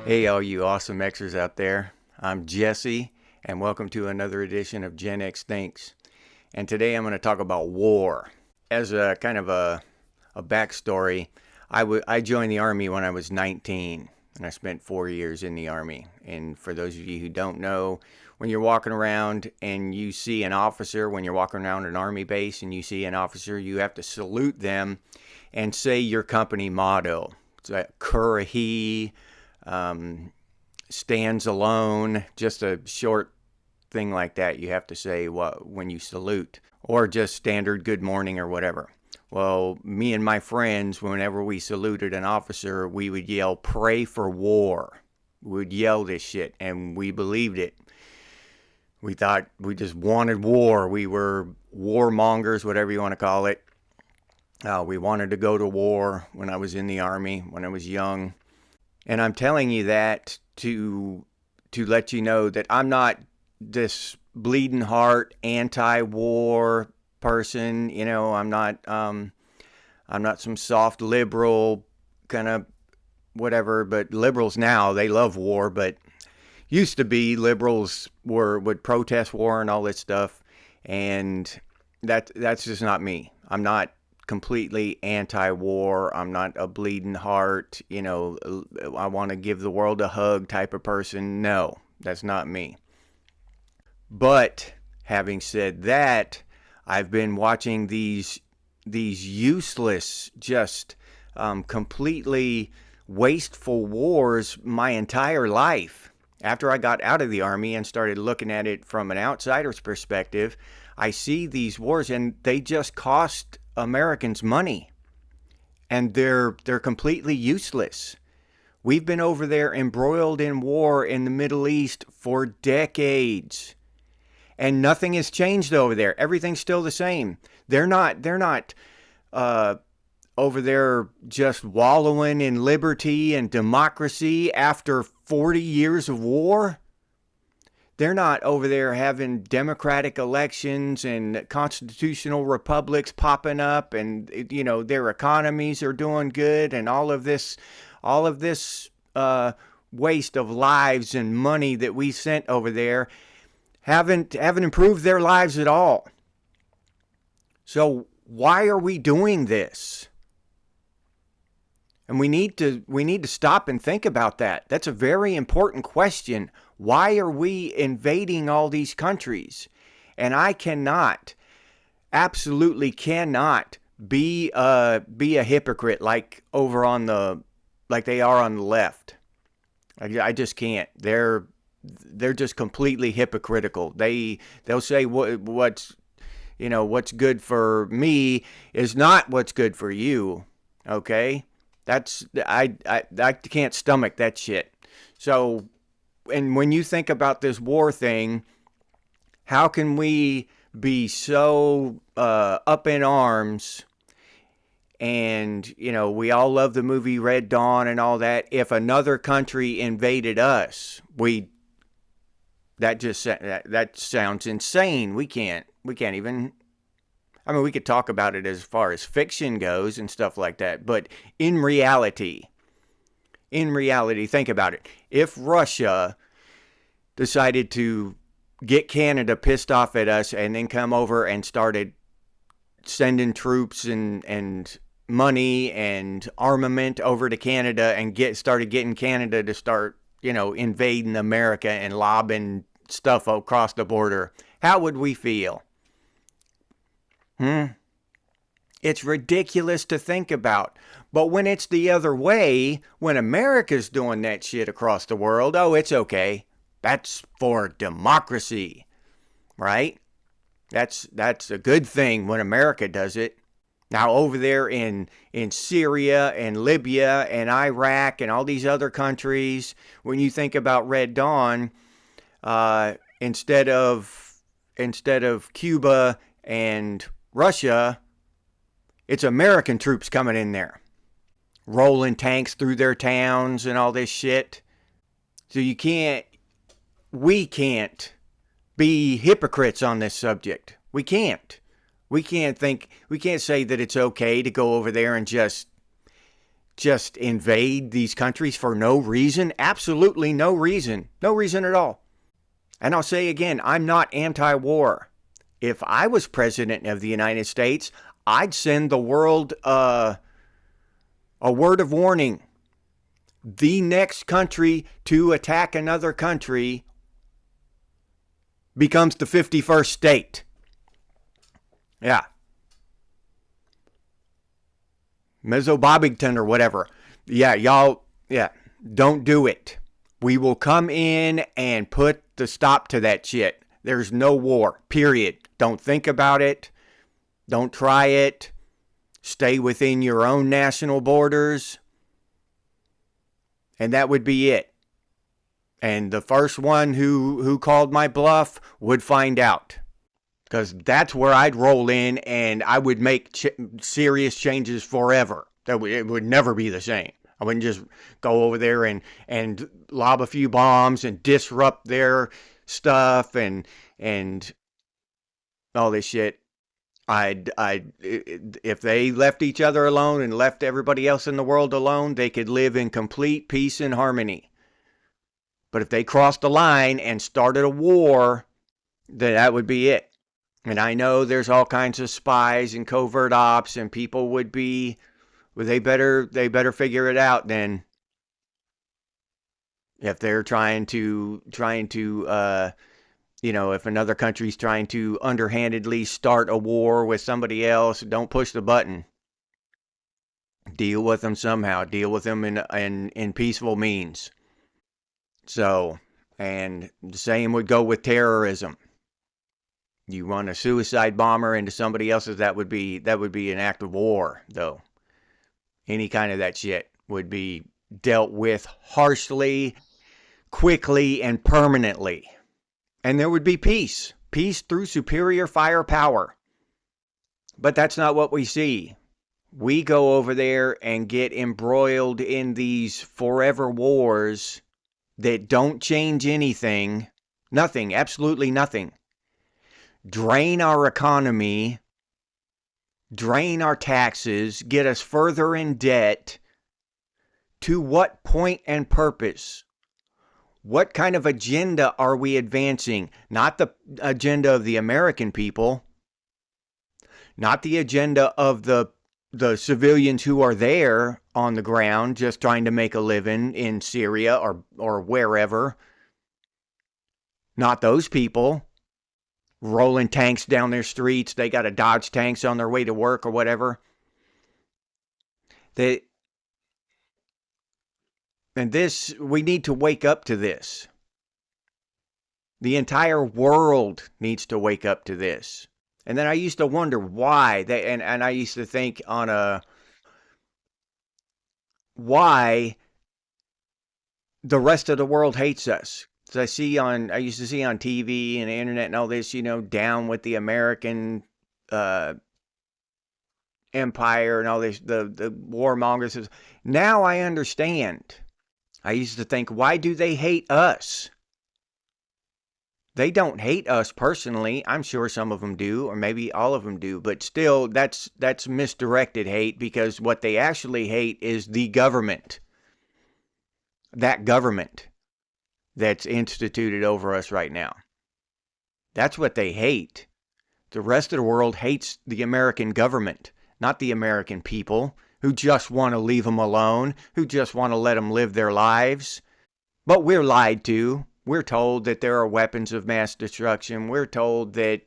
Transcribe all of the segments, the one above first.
Hey, all you awesome Xers out there. I'm Jesse, and welcome to another edition of Gen X Thinks. And today I'm going to talk about war. As a kind of a backstory, I joined the Army when I was 19, and I spent 4 years in the Army. And for those of you who don't know, when you're walking around and you see an officer, when you're walking around an Army base and you see an officer, you have to salute them and say your company motto. It's like Currahee, stands alone, just a short thing like that you have to say when you salute, or just standard good morning or whatever. Well, me and my friends, whenever we saluted an officer, we would yell, "Pray for war." We would yell this shit, and we believed it. We thought we just wanted war. We were warmongers, whatever you want to call it. We wanted to go to war when I was in the Army, when I was young. And I'm telling you that to let you know that I'm not this bleeding heart anti-war person. You know, I'm not some soft liberal kind of whatever. But liberals now, they love war. But used to be liberals would protest war and all this stuff, and that's just not me. I'm not completely anti-war. I'm not a bleeding heart, you know, I want to give the world a hug type of person. No, that's not me. But having said that, I've been watching these useless, just completely wasteful wars my entire life. After I got out of the Army and started looking at it from an outsider's perspective, I see these wars and they just cost Americans money, and they're completely useless. We've been over there embroiled in war in the Middle East for decades, and nothing has changed over there. Everything's still the same. They're not over there just wallowing in liberty and democracy after 40 years of war. They're not over there having democratic elections and constitutional republics popping up, and you know their economies are doing good, and all of this waste of lives and money that we sent over there haven't improved their lives at all. So why are we doing this? And we need to stop and think about that. That's a very important question. Why are we invading all these countries? And I absolutely cannot be a hypocrite like they are on the left. I just can't. They're just completely hypocritical. They'll say what's good for me is not what's good for you. Okay? I can't stomach that shit. So, and when you think about this war thing, how can we be so up in arms? And you know, we all love the movie Red Dawn and all that. If another country invaded us, that sounds insane. We can't even. I mean, we could talk about it as far as fiction goes and stuff like that. But in reality, think about it. If Russia decided to get Canada pissed off at us and then come over and started sending troops and money and armament over to Canada and started getting Canada to start, you know, invading America and lobbing stuff across the border, how would we feel? It's ridiculous to think about. But when it's the other way, when America's doing that shit across the world, oh, it's okay. That's for democracy, right? That's a good thing when America does it. Now over there in Syria and Libya and Iraq and all these other countries, when you think about Red Dawn, instead of Cuba and Russia, it's American troops coming in there, rolling tanks through their towns and all this shit. So we can't be hypocrites on this subject. We can't. We can't say that it's okay to go over there and just just invade these countries for no reason. Absolutely no reason. No reason at all. And I'll say again, I'm not anti-war. If I was president of the United States, I'd send the world a word of warning. The next country to attack another country becomes the 51st state. Yeah. Meso-Bobington or whatever. Yeah, y'all, yeah, don't do it. We will come in and put the stop to that shit. There's no war, period. Don't think about it. Don't try it. Stay within your own national borders. And that would be it. And the first one who called my bluff would find out. Because that's where I'd roll in and I would make serious changes forever. It would never be the same. I wouldn't just go over there and lob a few bombs and disrupt their stuff and all this shit. If they left each other alone and left everybody else in the world alone, they could live in complete peace and harmony. But if they crossed the line and started a war, then that would be it. And I know there's all kinds of spies and covert ops, and people would be, well, they better figure it out then. If they're trying to if another country's trying to underhandedly start a war with somebody else, don't push the button. Deal with them somehow. Deal with them in peaceful means. So, and the same would go with terrorism. You run a suicide bomber into somebody else's, that would be an act of war, though. Any kind of that shit would be dealt with harshly, quickly, and permanently. And there would be peace. Peace through superior firepower. But that's not what we see. We go over there and get embroiled in these forever wars that don't change anything. Nothing. Absolutely nothing. Drain our economy. Drain our taxes. Get us further in debt. To what point and purpose? What kind of agenda are we advancing? Not the agenda of the American people. Not the agenda of the civilians who are there on the ground just trying to make a living in Syria or wherever. Not those people rolling tanks down their streets. They got to dodge tanks on their way to work or whatever. And this, we need to wake up to this. The entire world needs to wake up to this. And then I used to wonder why. And I used to think why the rest of the world hates us. So I used to see on TV and the internet and all this, down with the American empire and all this, the warmongers. Now I understand. I used to think, why do they hate us? They don't hate us personally. I'm sure some of them do, or maybe all of them do. But still, that's misdirected hate, because what they actually hate is the government. That government that's instituted over us right now. That's what they hate. The rest of the world hates the American government, not the American people, who just want to leave them alone, who just want to let them live their lives. But we're lied to. We're told that there are weapons of mass destruction. We're told that,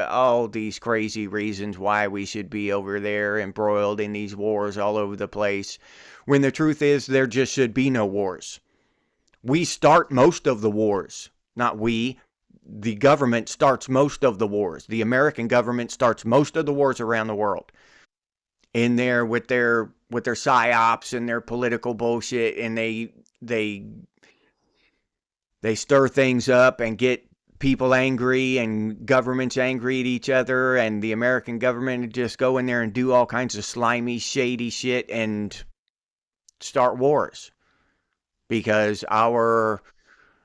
all these crazy reasons why we should be over there embroiled in these wars all over the place, when the truth is there just should be no wars. We start most of the wars. Not we. The government starts most of the wars. The American government starts most of the wars around the world. In there with their psyops and their political bullshit, and they stir things up and get people angry and governments angry at each other, and the American government just go in there and do all kinds of slimy, shady shit and start wars. Because our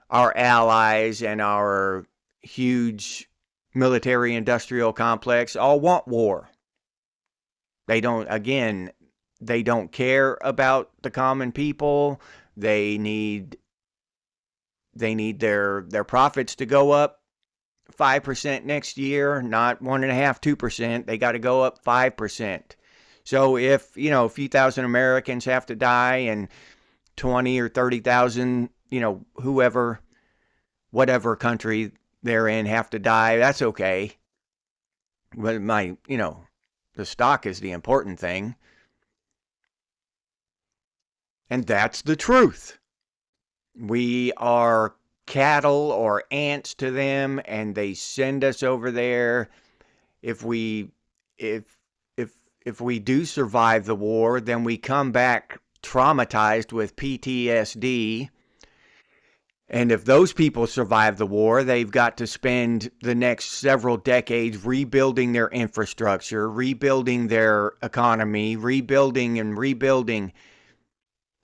allies and our huge military industrial complex all want war. They don't, again, they don't care about the common people. They need their profits to go up 5% next year, not 1.5%, 2%. They got to go up 5%. So if, a few thousand Americans have to die and 20 or 30,000, whatever country they're in have to die, that's okay. But the stock is the important thing. And that's the truth. We are cattle or ants to them, and they send us over there. If we if we do survive the war, then we come back traumatized with PTSD. And if those people survive the war, they've got to spend the next several decades rebuilding their infrastructure, rebuilding their economy, rebuilding and rebuilding.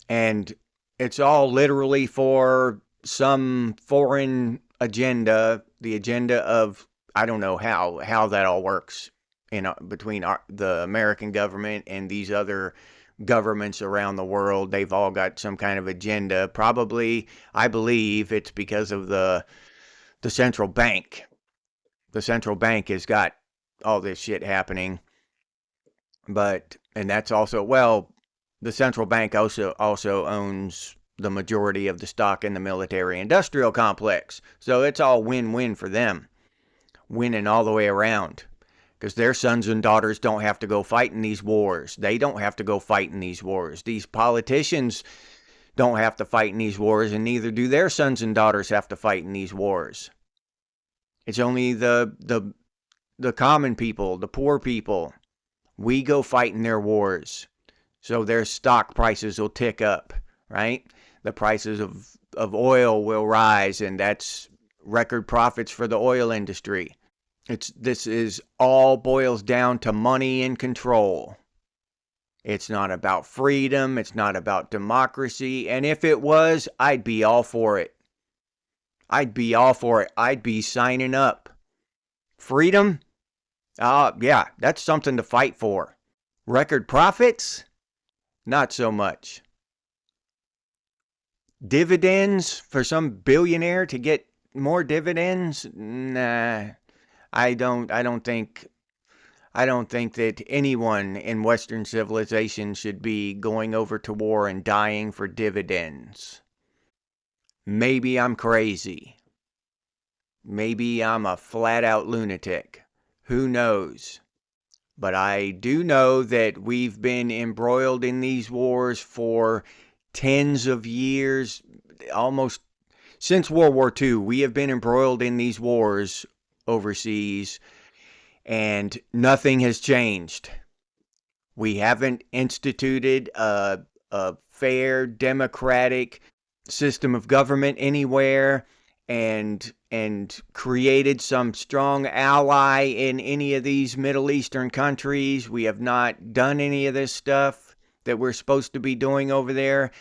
And it's all literally for some foreign agenda, the agenda of, I don't know how that all works, between the American government and these other governments around the world. They've all got some kind of agenda. Probably, I believe it's because of the central bank. The central bank has got all this shit happening. And that's also, the central bank also owns the majority of the stock in the military industrial complex. So it's all win-win for them. Winning all the way around. Because their sons and daughters don't have to go fight in these wars. They don't have to go fight in these wars. These politicians don't have to fight in these wars, and neither do their sons and daughters have to fight in these wars. It's only the common people, the poor people. We go fight in their wars. So their stock prices will tick up, right? The prices of oil will rise, and that's record profits for the oil industry. This is all boils down to money and control. It's not about freedom. It's not about democracy. And if it was, I'd be all for it. I'd be all for it. I'd be signing up. Freedom? Yeah, that's something to fight for. Record profits? Not so much. Dividends for some billionaire to get more dividends? Nah. I don't think that anyone in Western civilization should be going over to war and dying for dividends. Maybe I'm crazy. Maybe I'm a flat-out lunatic. Who knows? But I do know that we've been embroiled in these wars for tens of years, almost since World War II. We have been embroiled in these wars overseas, and nothing has changed. We haven't instituted a fair democratic system of government anywhere, and created some strong ally in any of these Middle Eastern countries. We have not done any of this stuff that we're supposed to be doing over there.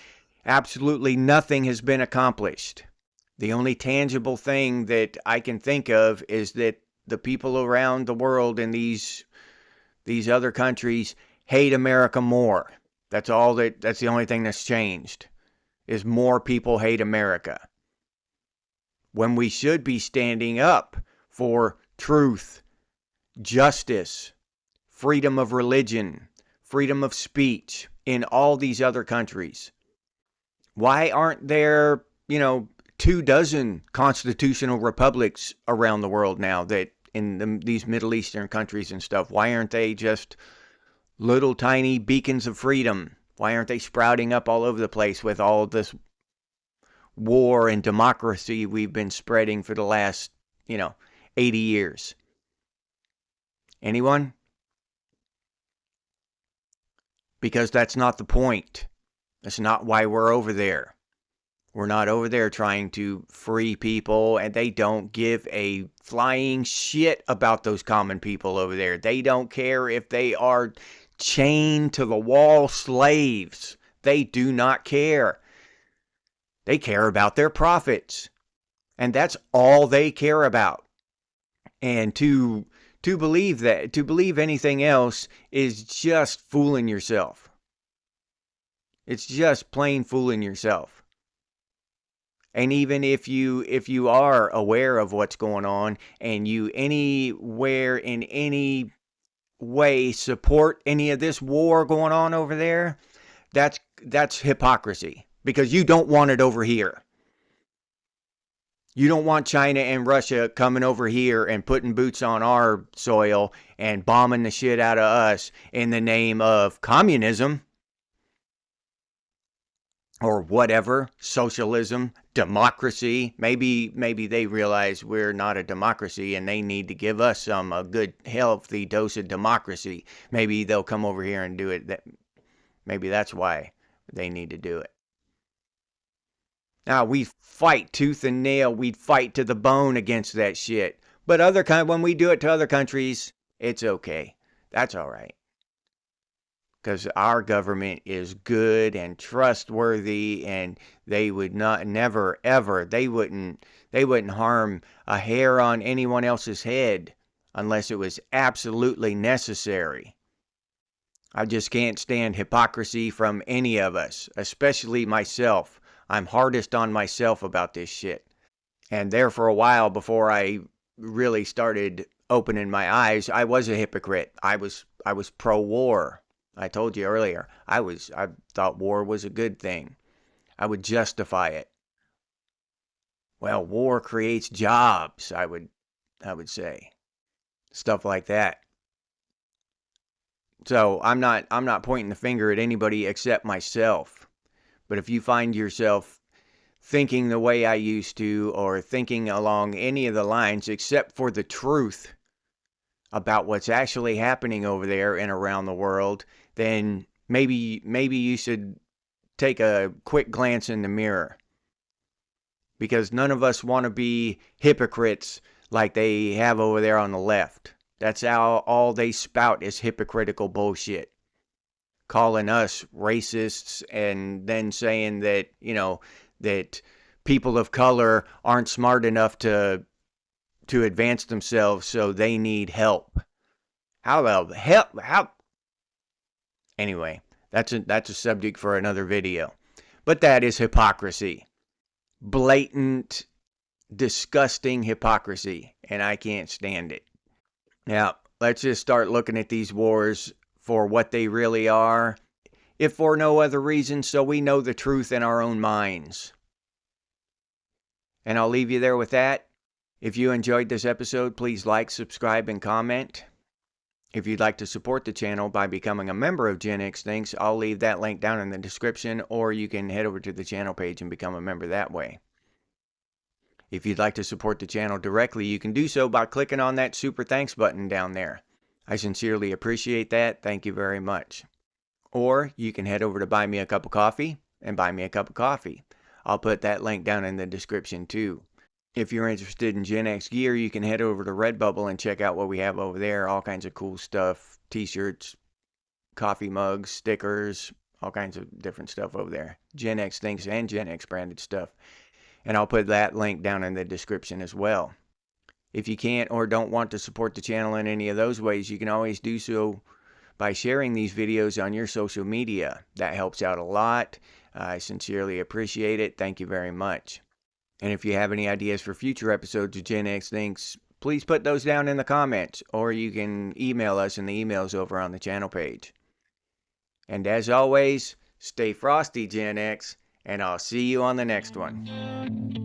Absolutely nothing has been accomplished. The only tangible thing that I can think of is that the people around the world in these other countries hate America more. That's the only thing that's changed, is more people hate America. When we should be standing up for truth, justice, freedom of religion, freedom of speech in all these other countries. Why aren't there, 24 constitutional republics around the world now, that in these Middle Eastern countries and stuff? Why aren't they just little tiny beacons of freedom? Why aren't they sprouting up all over the place with all this war and democracy we've been spreading for the last, 80 years? Anyone? Because that's not the point. That's not why we're over there. We're not over there trying to free people, and they don't give a flying shit about those common people over there. They don't care if they are chained to the wall slaves. They do not care. They care about their profits. And that's all they care about. And to believe anything else is just fooling yourself. It's just plain fooling yourself. And even if you are aware of what's going on and you anywhere in any way support any of this war going on over there, that's hypocrisy, because you don't want it over here. You don't want China and Russia coming over here and putting boots on our soil and bombing the shit out of us in the name of communism or whatever, socialism, democracy. Maybe they realize we're not a democracy and they need to give us a good healthy dose of democracy. Maybe they'll come over here and do it. Maybe that's why they need to do it. Now, we fight tooth and nail. We'd fight to the bone against that shit. But when we do it to other countries, it's okay. That's all right. Because our government is good and trustworthy, and they would never, ever, they wouldn't harm a hair on anyone else's head unless it was absolutely necessary. I just can't stand hypocrisy from any of us, especially myself. I'm hardest on myself about this shit. And there for a while before I really started opening my eyes, I was a hypocrite. I was pro-war. I told you earlier, I thought war was a good thing. I would justify it. Well, war creates jobs, I would say. Stuff like that. So I'm not pointing the finger at anybody except myself. But if you find yourself thinking the way I used to, or thinking along any of the lines except for the truth about what's actually happening over there and around the world, then maybe you should take a quick glance in the mirror. Because none of us want to be hypocrites like they have over there on the left. That's all they spout is hypocritical bullshit. Calling us racists and then saying that, that people of color aren't smart enough to advance themselves, so they need help. How the hell? Anyway, that's a subject for another video. But that is hypocrisy. Blatant, disgusting hypocrisy, and I can't stand it. Now, let's just start looking at these wars for what they really are, if for no other reason, so we know the truth in our own minds. And I'll leave you there with that. If you enjoyed this episode, please like, subscribe, and comment. If you'd like to support the channel by becoming a member of Gen X Thinks, I'll leave that link down in the description, or you can head over to the channel page and become a member that way. If you'd like to support the channel directly, you can do so by clicking on that super thanks button down there. I sincerely appreciate that. Thank you very much. Or you can head over to Buy Me a Cup of Coffee and buy me a cup of coffee. I'll put that link down in the description too. If you're interested in Gen X gear, you can head over to Redbubble and check out what we have over there. All kinds of cool stuff. T-shirts, coffee mugs, stickers, all kinds of different stuff over there. Gen X Thinks and Gen X branded stuff. And I'll put that link down in the description as well. If you can't or don't want to support the channel in any of those ways, you can always do so by sharing these videos on your social media. That helps out a lot. I sincerely appreciate it. Thank you very much. And if you have any ideas for future episodes of Gen X Thinks, please put those down in the comments, or you can email us in the emails over on the channel page. And as always, stay frosty, Gen X, and I'll see you on the next one.